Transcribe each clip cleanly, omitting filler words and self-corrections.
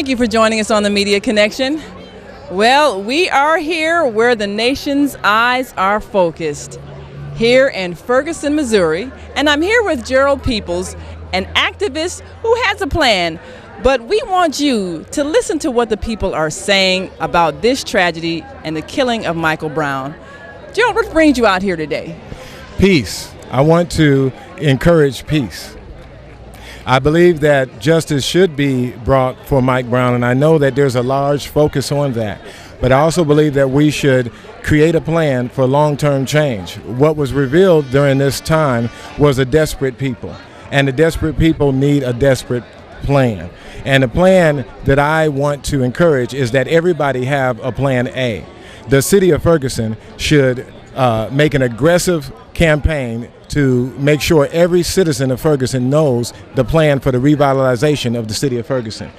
Thank you for joining us on the Media Connection. Well, we are here where the nation's eyes are focused, here in Ferguson, Missouri, and I'm here with Gerald Peoples, an activist who has a plan, but we want you to listen to what the people are saying about this tragedy and the killing of Michael Brown. Gerald, what brings you out here today? Peace. I want to encourage peace. I believe that justice should be brought for Mike Brown, and I know that there's a large focus on that. But I also believe that we should create a plan for long-term change. What was revealed during this time was a desperate people, and the desperate people need a desperate plan. And the plan that I want to encourage is that everybody have a plan A. The city of Ferguson should make an aggressive campaign to make sure every citizen of Ferguson knows the plan for the revitalization of the city of Ferguson.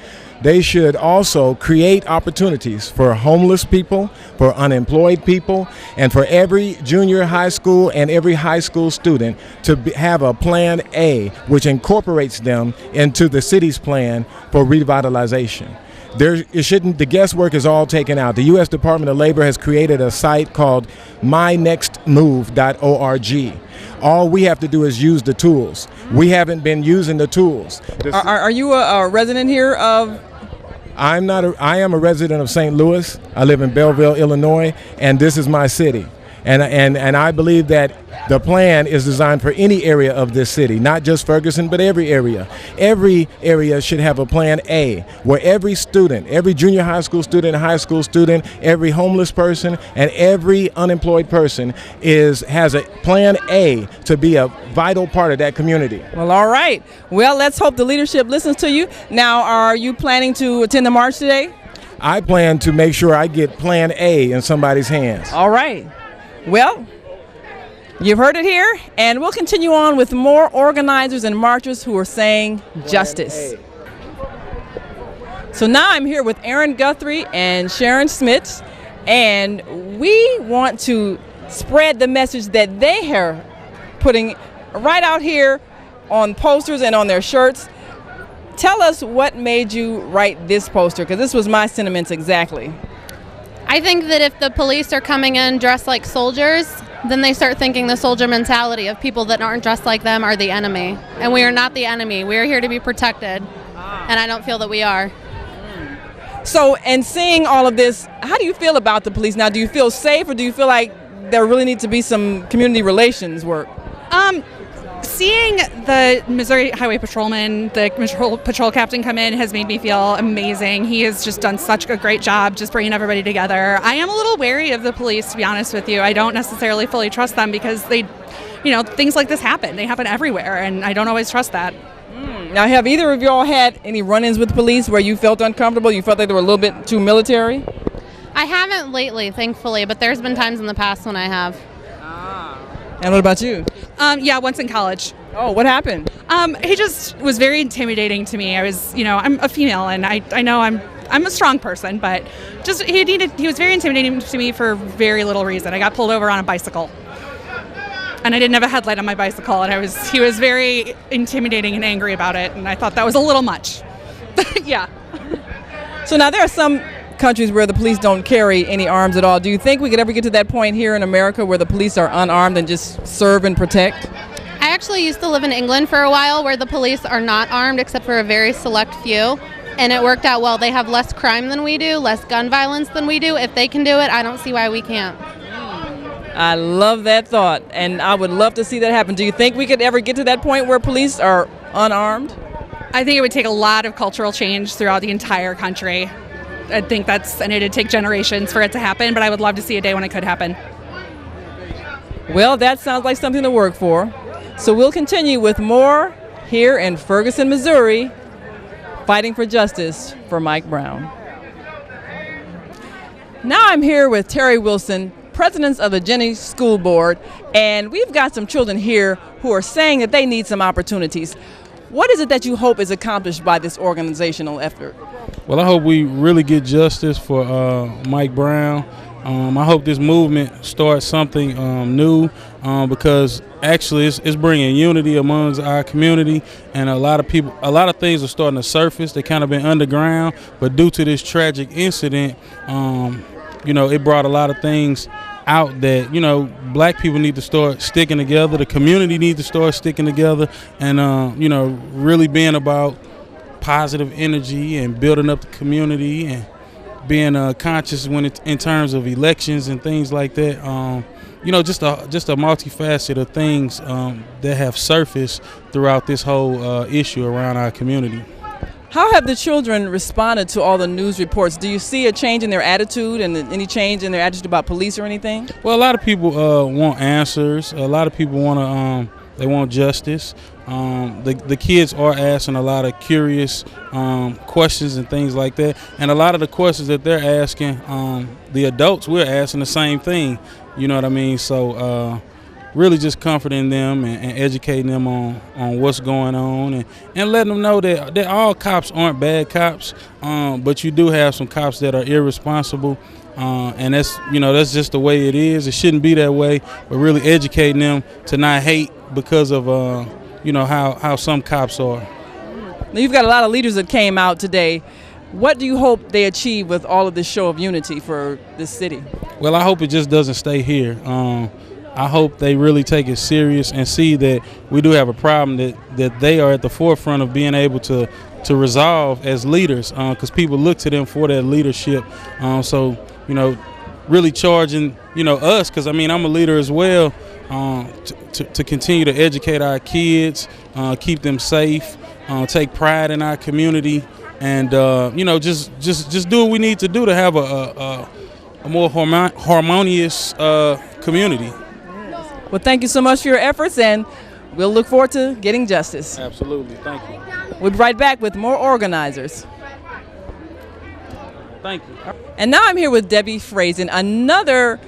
They should also create opportunities for homeless people, for unemployed people, and for every junior high school and every high school student to have a plan A, which incorporates them into the city's plan for revitalization. The guesswork is all taken out. The U.S. Department of Labor has created a site called mynextmove.org. All we have to do is use the tools. We haven't been using the tools. Are you a resident here of? I am a resident of St. Louis. I live in Belleville, Illinois, and this is my city. And I believe that the plan is designed for any area of this city, not just Ferguson, but every area. Every area should have a plan A, where every student, every junior high school student, high school student, every homeless person, and every unemployed person has a plan A to be a vital part of that community. Well, all right. Well, let's hope the leadership listens to you. Now, are you planning to attend the march today? I plan to make sure I get plan A in somebody's hands. All right. Well, you've heard it here, and we'll continue on with more organizers and marchers who are saying justice. So now I'm here with Erin Guthrie and Sharon Smith, and we want to spread the message that they are putting right out here on posters and on their shirts. Tell us what made you write this poster, because this was my sentiments exactly. I think that if the police are coming in dressed like soldiers, then they start thinking the soldier mentality of people that aren't dressed like them are the enemy. And we are not the enemy. We are here to be protected. And I don't feel that we are. So, and seeing all of this, how do you feel about the police now? Do you feel safe, or do you feel like there really needs to be some community relations work? Seeing the Missouri Highway Patrolman, the patrol captain come in has made me feel amazing. He has just done such a great job just bringing everybody together. I am a little wary of the police, to be honest with you. I don't necessarily fully trust them because things like this happen. They happen everywhere, and I don't always trust that. Now, have either of y'all had any run-ins with police where you felt uncomfortable? You felt like they were a little bit too military? I haven't lately, thankfully, but there's been times in the past when I have. And what about you? Yeah, once in college. Oh, what happened? He just was very intimidating to me. I'm a female, and I know I'm a strong person, but just he was very intimidating to me for very little reason. I got pulled over on a bicycle, and I didn't have a headlight on my bicycle, and he was very intimidating and angry about it, and I thought that was a little much. Yeah. So now there are some countries where the police don't carry any arms at all. Do you think we could ever get to that point here in America where the police are unarmed and just serve and protect? I actually used to live in England for a while where the police are not armed except for a very select few, and it worked out well. They have less crime than we do, less gun violence than we do. If they can do it, I don't see why we can't. I love that thought, and I would love to see that happen. Do you think we could ever get to that point where police are unarmed? I think it would take a lot of cultural change throughout the entire country. I think and it'd take generations for it to happen, but I would love to see a day when it could happen. Well, that sounds like something to work for. So we'll continue with more here in Ferguson, Missouri, fighting for justice for Mike Brown. Now I'm here with Terry Wilson, president of the Jenny School Board, and we've got some children here who are saying that they need some opportunities. What is it that you hope is accomplished by this organizational effort? Well, I hope we really get justice for Mike Brown, I hope this movement starts something new because actually it's bringing unity amongst our community, and a lot of things are starting to surface. They kind of been underground, but due to this tragic incident, it brought a lot of things out that black people need to start sticking together. The community needs to start sticking together, and really being about positive energy and building up the community and being conscious in terms of elections and things like that. Just a multifaceted of things that have surfaced throughout this whole issue around our community. How have the children responded to all the news reports? Do you see a change in their attitude and any change in their attitude about police or anything? Well, a lot of people want answers. A lot of people they want justice. The kids are asking a lot of curious questions and things like that. And a lot of the questions that they're asking, the adults, we're asking the same thing. You know what I mean? So really just comforting them and educating them on what's going on and letting them know that all cops aren't bad cops, but you do have some cops that are irresponsible. And that's just the way it is. It shouldn't be that way, but really educating them to not hate because of how some cops are. Now, you've got a lot of leaders that came out today. What do you hope they achieve with all of this show of unity for this city? Well, I hope it just doesn't stay here. I hope they really take it serious and see that we do have a problem that they are at the forefront of being able to resolve as leaders, because people look to them for that leadership. So really charging us, because I'm a leader as well, to continue to educate our kids, keep them safe, take pride in our community, and just do what we need to do to have a more harmonious community. Well, thank you so much for your efforts, and we'll look forward to getting justice. Absolutely. Thank you. We'll be right back with more organizers. Thank you. And now I'm here with Debbie Frazen, another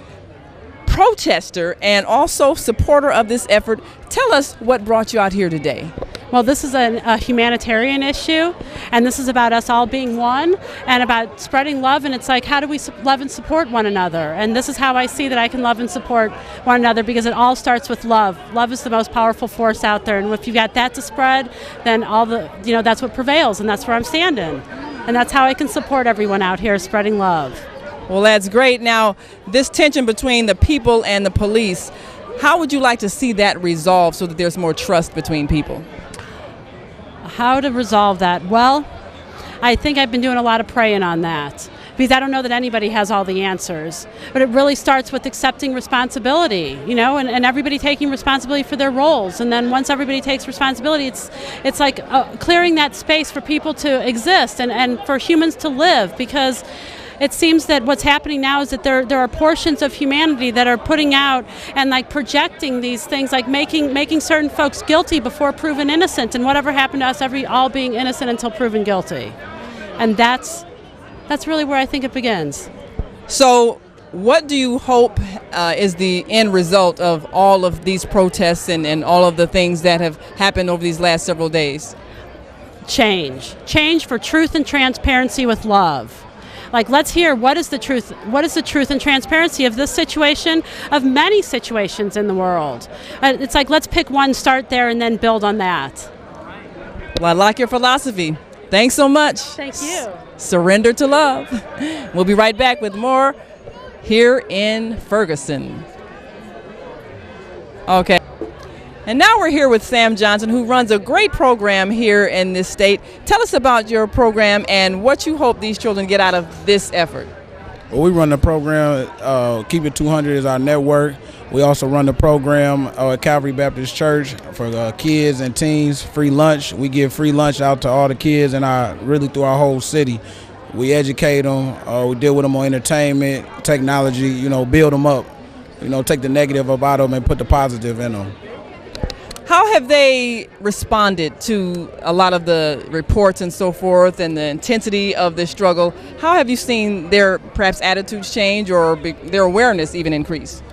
protester and also supporter of this effort. Tell us what brought you out here today. Well, this is a humanitarian issue, and this is about us all being one and about spreading love, and it's like, how do we love and support one another? And this is how I see that I can love and support one another, because it all starts with love. Love is the most powerful force out there, and if you've got that to spread, then that's what prevails, and that's where I'm standing. And that's how I can support everyone out here, spreading love. Well, that's great. Now, this tension between the people and the police, how would you like to see that resolved so that there's more trust between people? How to resolve that? Well, I think I've been doing a lot of praying on that, because I don't know that anybody has all the answers. But it really starts with accepting responsibility, and everybody taking responsibility for their roles. And then once everybody takes responsibility, it's like clearing that space for people to exist and for humans to live, because it seems that what's happening now is that there are portions of humanity that are putting out and like projecting these things, like making certain folks guilty before proven innocent, and whatever happened to us, all being innocent until proven guilty. And that's really where I think it begins. So what do you hope is the end result of all of these protests and all of the things that have happened over these last several days? Change for truth and transparency with love. Like, let's hear what is the truth and transparency of this situation, of many situations in the world. It's like, let's pick one, start there, and then build on that. Well, I like your philosophy. Thanks so much. Thank you. Surrender to love. We'll be right back with more here in Ferguson. Okay. And now we're here with Sam Johnson, who runs a great program here in this state. Tell us about your program and what you hope these children get out of this effort. Well, we run the program, Keep It 200 is our network. We also run the program at Calvary Baptist Church for kids and teens, free lunch. We give free lunch out to all the kids and really through our whole city. We educate them, we deal with them on entertainment, technology, build them up, take the negative about them and put the positive in them. How have they responded to a lot of the reports and so forth and the intensity of this struggle? How have you seen their perhaps attitudes change or their awareness even increase?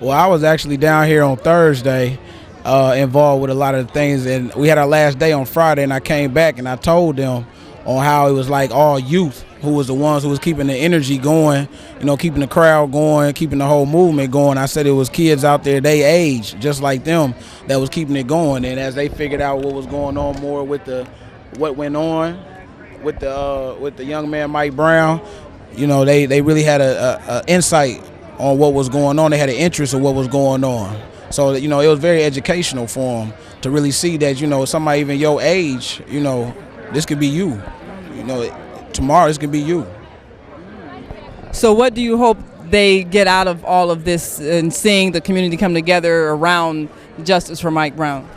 Well, I was actually down here on Thursday involved with a lot of the things, and we had our last day on Friday, and I came back and I told them on how it was like all youth who was the ones who was keeping the energy going, keeping the crowd going, keeping the whole movement going. I said it was kids out there they age just like them that was keeping it going. And as they figured out what was going on more with what went on with the young man Mike Brown, they really had a insight on what was going on. They had an interest in what was going on. So it was very educational for them to really see that somebody even your age, this could be you. Tomorrow this could be you. So what do you hope they get out of all of this and seeing the community come together around justice for Mike Brown?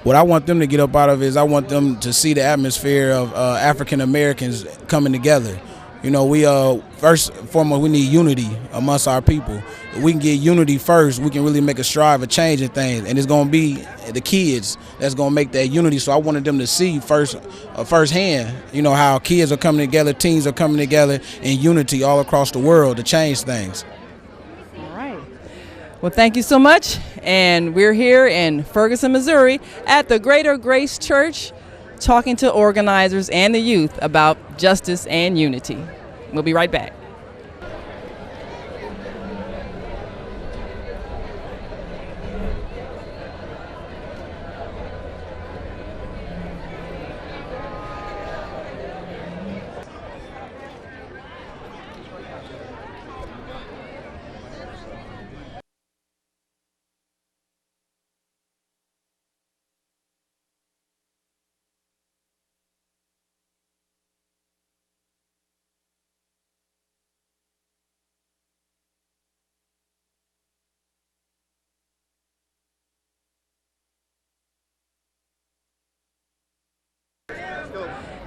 What I want them to get up out of is I want them to see the atmosphere of African Americans coming together. We first and foremost, we need unity amongst our people. If we can get unity first, we can really make a strive of changing things, and it's going to be the kids that's going to make that unity. So I wanted them to see firsthand, how kids are coming together, teens are coming together in unity all across the world to change things. All right. Well, thank you so much, and we're here in Ferguson, Missouri at the Greater Grace Church, talking to organizers and the youth about justice and unity. We'll be right back.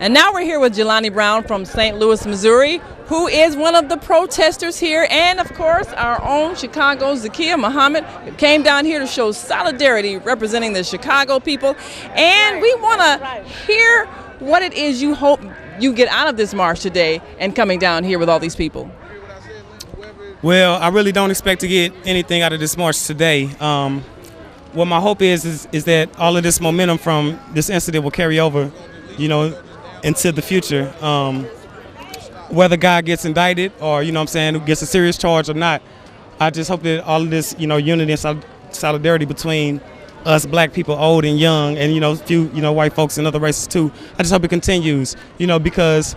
And now we're here with Jilani Brown from St. Louis, Missouri, who is one of the protesters here, and of course our own Chicago Zakiya Muhammad came down here to show solidarity representing the Chicago people. And we want to hear what it is you hope you get out of this march today and coming down here with all these people. Well, I really don't expect to get anything out of this march today. What my hope is that all of this momentum from this incident will carry over, into the future. Whether God gets indicted or, gets a serious charge or not, I just hope that all of this, unity and solidarity between us black people, old and young, and, few, white folks and other races too, I just hope it continues, because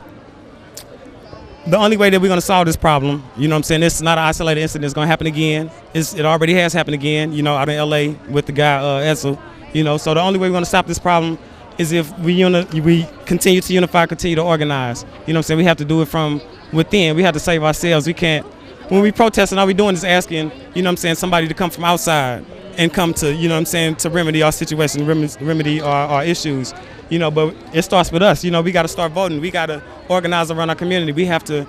the only way that we're going to solve this problem, this is not an isolated incident. It's going to happen again. It already has happened again, out in LA with the guy, Edsel, so the only way we're going to stop this problem is if we continue to unify, continue to organize. We have to do it from within. We have to save ourselves. We can't, when we protesting, all we doing is asking, somebody to come from outside and come to, to remedy our situation, remedy our issues, but it starts with us. We got to start voting. We got to organize around our community. We have to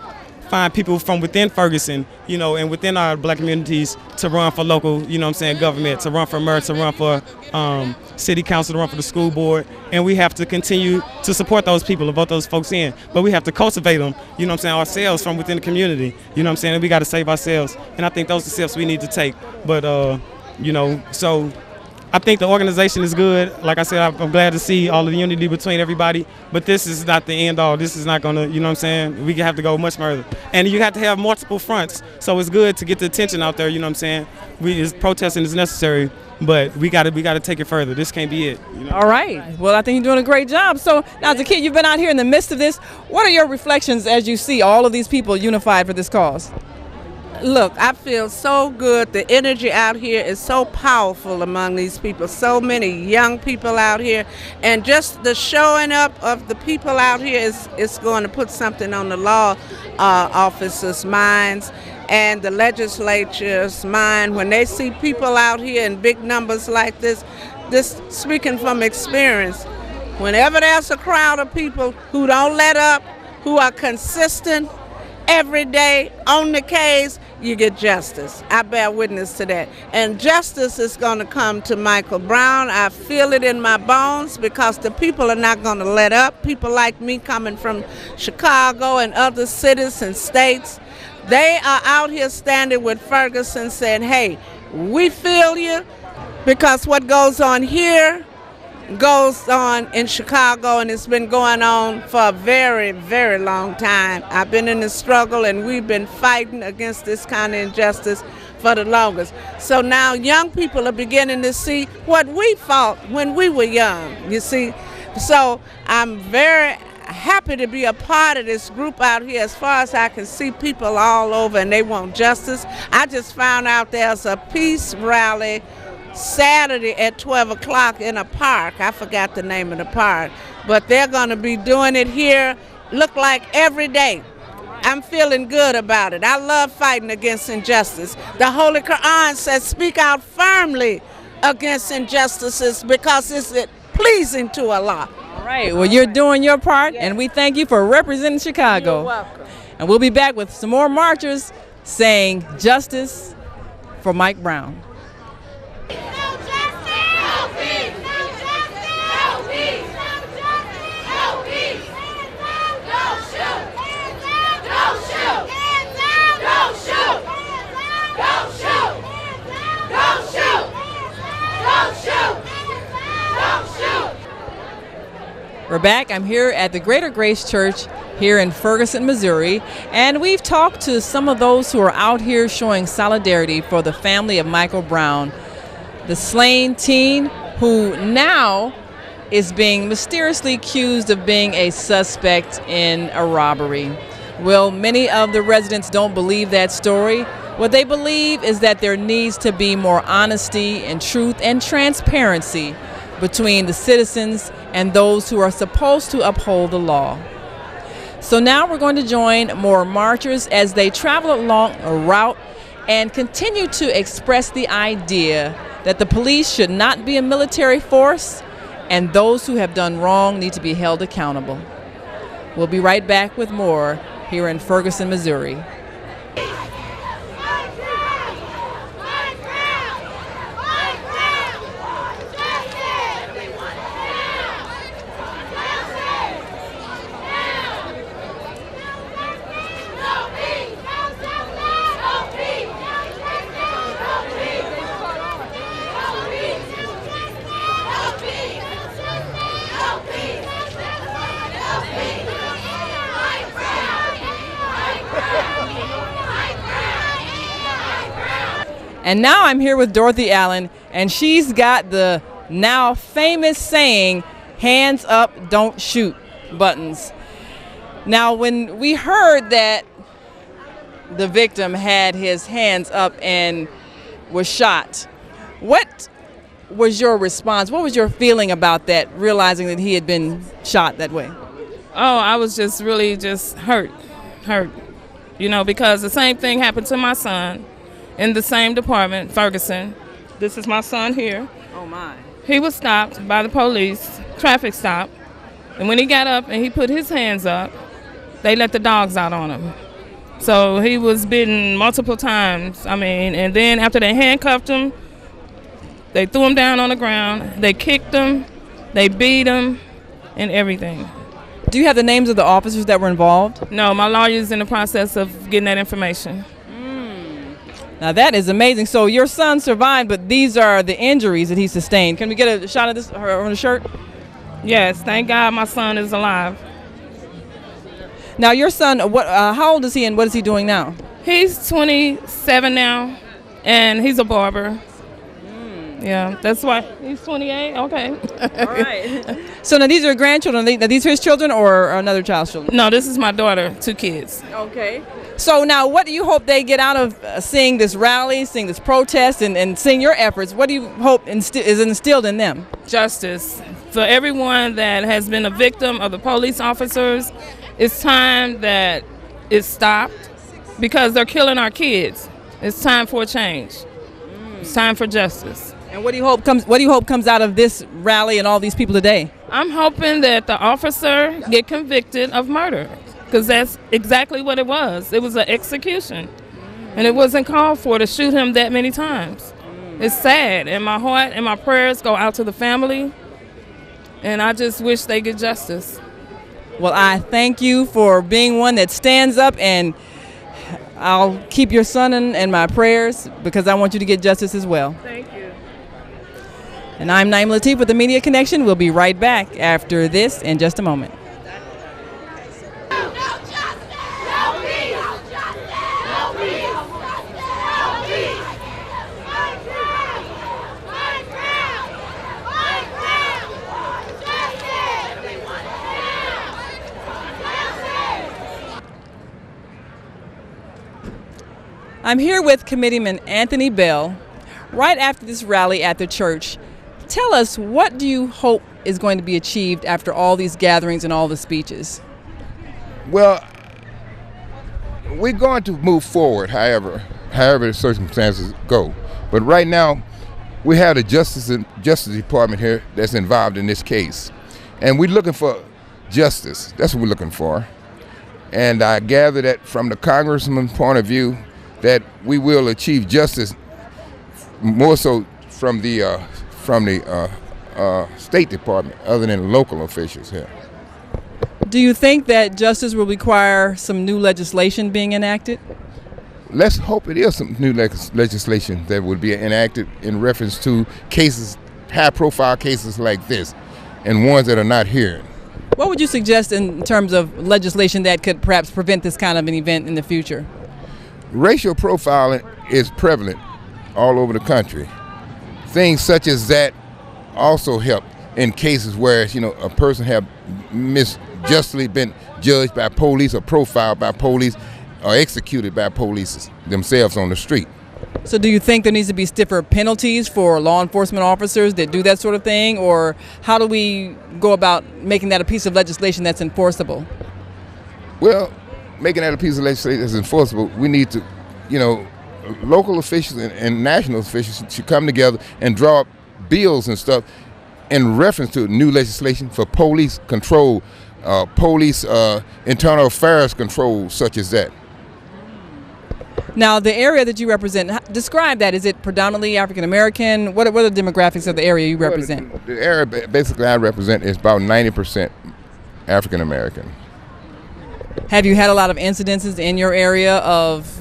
find people from within Ferguson, and within our black communities to run for local, government, to run for mayor, to run for city council, to run for the school board. And we have to continue to support those people and vote those folks in. But we have to cultivate them, ourselves from within the community, and we got to save ourselves. And I think those are the steps we need to take. But, so I think the organization is good. Like I said, I'm glad to see all of the unity between everybody, but this is not the end all. This is not going to, we have to go much further. And you have to have multiple fronts. So it's good to get the attention out there, protesting is necessary, but we got to take it further. This can't be it. All right. Well, I think you're doing a great job. So now, as a kid, you've been out here in the midst of this. What are your reflections as you see all of these people unified for this cause? Look, I feel so good. The energy out here is so powerful among these people. So many young people out here. And just the showing up of the people out here is going to put something on the law officers' minds and the legislature's mind. When they see people out here in big numbers like this speaking from experience, whenever there's a crowd of people who don't let up, who are consistent, every day on the case, you get justice. I bear witness to that. And justice is going to come to Michael Brown. I feel it in my bones because the people are not going to let up. People like me coming from Chicago and other cities and states, they are out here standing with Ferguson saying, hey, we feel you, because what goes on here goes on in Chicago, and it's been going on for a very, very long time. I've been in the struggle, and we've been fighting against this kind of injustice for the longest. So now young people are beginning to see what we fought when we were young, you see. So I'm very happy to be a part of this group out here. As far as I can see, people all over, and they want justice. I just found out there's a peace rally Saturday at 12 o'clock in a park. I forgot the name of the park, but they're going to be doing it here, look like every day. I'm feeling good about it. I love fighting against injustice. The Holy Quran says, speak out firmly against injustices because it's pleasing to Allah. All right, well, you're doing your part, and we thank you for representing Chicago. You're welcome. And we'll be back with some more marchers saying justice for Mike Brown. We're back. I'm here at the Greater Grace Church here in Ferguson, Missouri, and we've talked to some of those who are out here showing solidarity for the family of Michael Brown, the slain teen who now is being mysteriously accused of being a suspect in a robbery. Well, many of the residents don't believe that story. What they believe is that there needs to be more honesty and truth and transparency between the citizens and those who are supposed to uphold the law. So now we're going to join more marchers as they travel along a route and continue to express the idea that the police should not be a military force and those who have done wrong need to be held accountable. We'll be right back with more here in Ferguson, Missouri. And now I'm here with Dorothy Allen, and she's got the now famous saying, hands up, don't shoot buttons. Now, when we heard that the victim had his hands up and was shot, what was your response? What was your feeling about that, realizing that he had been shot that way? Oh, I was just really hurt, you know, because the same thing happened to my son in the same department, Ferguson. This is my son here. Oh my. He was stopped by the police, traffic stop, and when he got up and he put his hands up, they let the dogs out on him. So he was bitten multiple times, and then after they handcuffed him, they threw him down on the ground, they kicked him, they beat him, and everything. Do you have the names of the officers that were involved? No, my lawyer's in the process of getting that information. Now that is amazing. So your son survived, but these are the injuries that he sustained. Can we get a shot of this on the shirt? Yes, thank God my son is alive. Now your son, how old is he and what is he doing now? He's 27 now, and he's a barber. Yeah, that's why he's 28. Okay. All right. So now these are grandchildren. Are these his children or another child's children? No, this is my daughter, 2 kids. Okay. So now what do you hope they get out of seeing this rally, seeing this protest, and seeing your efforts? What do you hope is instilled in them? Justice. For everyone that has been a victim of the police officers, it's time that it stopped because they're killing our kids. It's time for a change. It's time for justice. And what do you hope comes out of this rally and all these people today? I'm hoping that the officer get convicted of murder, because that's exactly what it was. It was an execution, and it wasn't called for to shoot him that many times. It's sad, and my heart and my prayers go out to the family, and I just wish they get justice. Well, I thank you for being one that stands up, and I'll keep your son in my prayers because I want you to get justice as well. Thank you. And I'm Naima Latif with the Media Connection. We'll be right back after this in just a moment. I'm here with Committeeman Anthony Bell right after this rally at the church. Tell us, what do you hope is going to be achieved after all these gatherings and all the speeches? Well, we're going to move forward, however the circumstances go. But right now, we have the Justice Department here that's involved in this case. And we're looking for justice. That's what we're looking for. And I gather that from the congressman's point of view, that we will achieve justice more so from the State Department, other than local officials here. Do you think that justice will require some new legislation being enacted? Let's hope it is some new legislation that would be enacted in reference to cases, high-profile cases like this, and ones that are not here. What would you suggest in terms of legislation that could perhaps prevent this kind of an event in the future? Racial profiling is prevalent all over the country. Things such as that also help in cases where, a person have misjustly been judged by police or profiled by police or executed by police themselves on the street. So do you think there needs to be stiffer penalties for law enforcement officers that do that sort of thing? Or how do we go about making that a piece of legislation that's enforceable? Well, making that a piece of legislation that's enforceable, we need to, local officials and national officials should come together and draw up bills and stuff in reference to new legislation for police control, police internal affairs control, such as that. Now, the area that you represent, describe that. Is it predominantly African American? What are the demographics of the area you represent? Well, the area basically I represent is about 90% African American. Have you had a lot of incidences in your area of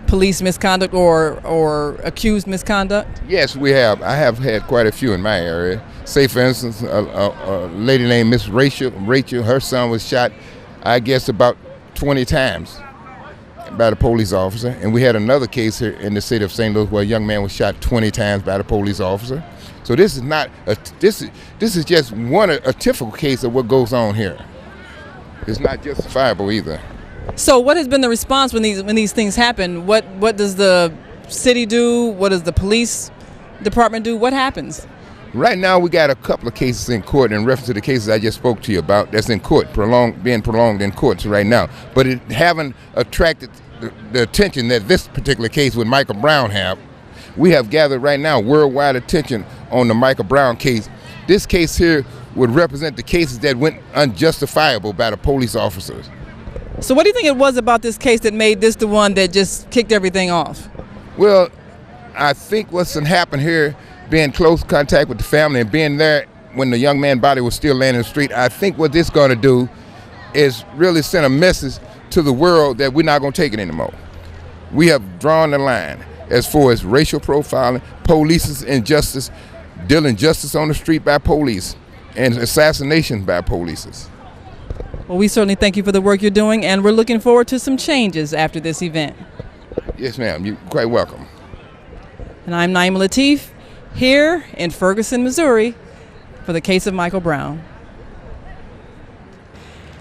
police misconduct or accused misconduct? Yes, we have. I have had quite a few in my area. Say, for instance, a lady named Miss Rachel, her son was shot, I guess, about 20 times by the police officer. And we had another case here in the city of St. Louis where a young man was shot 20 times by the police officer. So this is not this is just a typical case of what goes on here. It's not justifiable either. So what has been the response when these things happen? What does the city do? What does the police department do? What happens? Right now we got a couple of cases in court in reference to the cases I just spoke to you about. That's in court, being prolonged in courts right now. But it haven't attracted the attention that this particular case with Michael Brown have. We have gathered right now worldwide attention on the Michael Brown case. This case here would represent the cases that went unjustifiable by the police officers. So what do you think it was about this case that made this the one that just kicked everything off? Well, I think what's happened here, being close contact with the family and being there when the young man's body was still laying in the street, I think what this is going to do is really send a message to the world that we're not going to take it anymore. We have drawn the line as far as racial profiling, police's injustice, dealing justice on the street by police, and assassination by police. Well, we certainly thank you for the work you're doing, and we're looking forward to some changes after this event. Yes, ma'am. You're quite welcome. And I'm Naima Latif, here in Ferguson, Missouri, for the case of Michael Brown.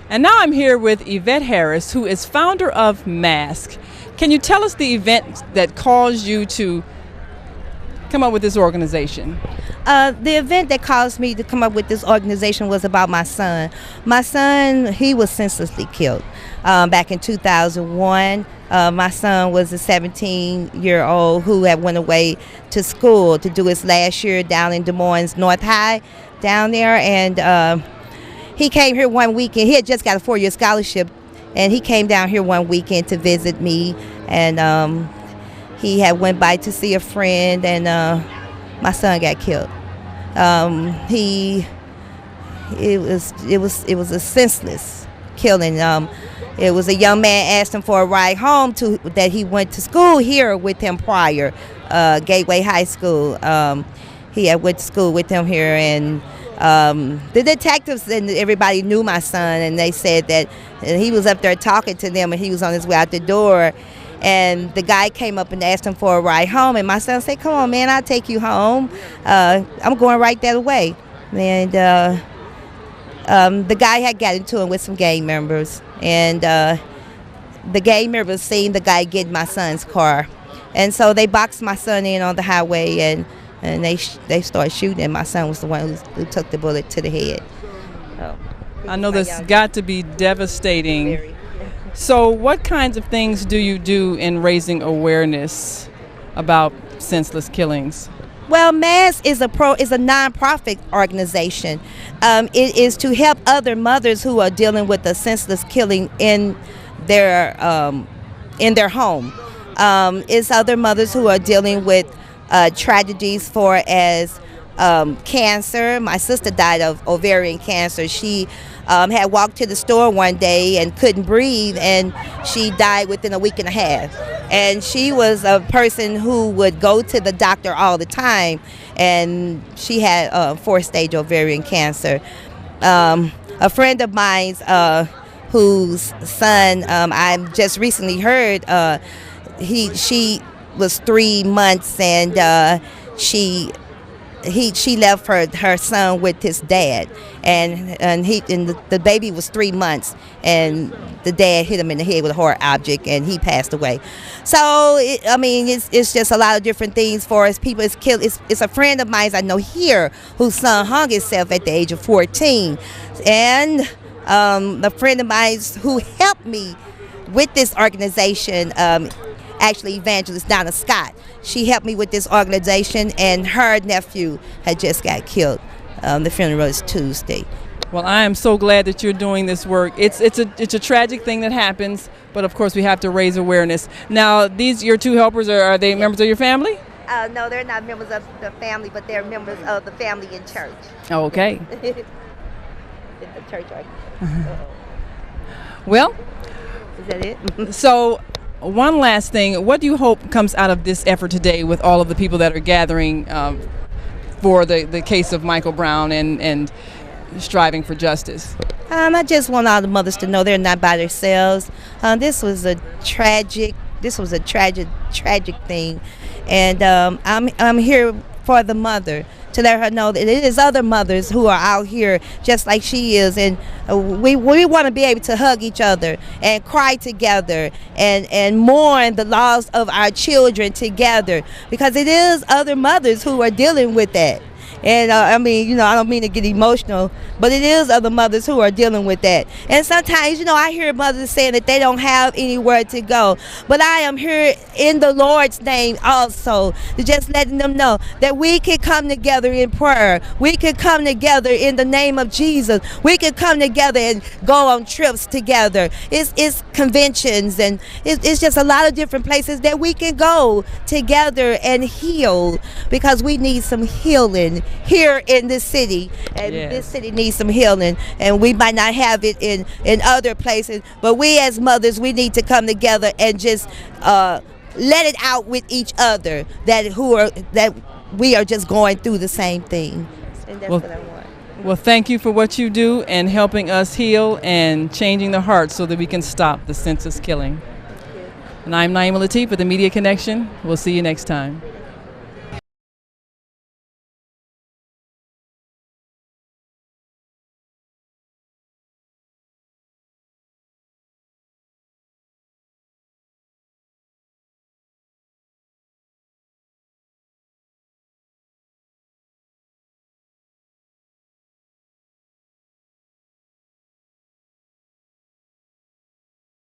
And now I'm here with Yvette Harris, who is founder of MASK. Can you tell us the event that caused you to come up with this organization? The event that caused me to come up with this organization was about my son. My son, he was senselessly killed back in 2001. My son was a 17-year-old who had went away to school to do his last year down in Des Moines North High down there, and he came here one weekend. He had just got a 4-year scholarship, and he came down here one weekend to visit me, and he had went by to see a friend, and my son got killed. It was a senseless killing. It was a young man asked him for a ride home that he went to school here with him prior, Gateway High School. he had went to school with him here, and the detectives and everybody knew my son, and they said that he was up there talking to them, and he was on his way out the door, and the guy came up and asked him for a ride home, and my son said, "Come on, man, I'll take you home. I'm going right that way." And the guy had got into it with some gang members, and the gang members seen the guy get in my son's car, and so they boxed my son in on the highway, and they started shooting, and my son was the one who took the bullet to the head. I know this got to be devastating. So what kinds of things do you do in raising awareness about senseless killings? Well, MASS is a nonprofit organization. It is to help other mothers who are dealing with a senseless killing in their home. It's other mothers who are dealing with tragedies for as cancer. My sister died of ovarian cancer. She had walked to the store one day and couldn't breathe, and she died within a week and a half. And she was a person who would go to the doctor all the time, and she had 4th-stage ovarian cancer. A friend of mine's whose son I just recently heard, she was 3 months, and she left her son with his dad, and the baby was 3 months, and the dad hit him in the head with a hard object, and he passed away. So it's just a lot of different things for us. People is killed. It's a friend of mine I know here whose son hung himself at the age of 14, and a friend of mine who helped me with this organization. Actually, Evangelist Donna Scott. She helped me with this organization, and her nephew had just got killed. The funeral is Tuesday. Well, I am so glad that you're doing this work. It's a tragic thing that happens, but of course we have to raise awareness. Now, your 2 helpers, are they members of your family? No, they're not members of the family, but they're members of the family in church. Okay. The church organization. Well, is that it? So, one last thing. What do you hope comes out of this effort today with all of the people that are gathering for the case of Michael Brown and striving for justice? I just want all the mothers to know they're not by themselves. This was a tragic thing, and I'm here for the mother, to let her know that it is other mothers who are out here just like she is, and we want to be able to hug each other and cry together and mourn the loss of our children together, because it is other mothers who are dealing with that. And I don't mean to get emotional, but it is other mothers who are dealing with that. And sometimes, I hear mothers saying that they don't have anywhere to go. But I am here in the Lord's name also, to just letting them know that we can come together in prayer. We can come together in the name of Jesus. We can come together and go on trips together. It's conventions, and it's just a lot of different places that we can go together and heal, because we need some healing here in this city, and this city needs some healing, and we might not have it in other places, but we as mothers, we need to come together and just let it out with each other, that we are just going through the same thing. And that's what I want. Well, thank you for what you do and helping us heal and changing the hearts so that we can stop the senseless killing. And I'm Naima Latif with the Media Connection. We'll see you next time.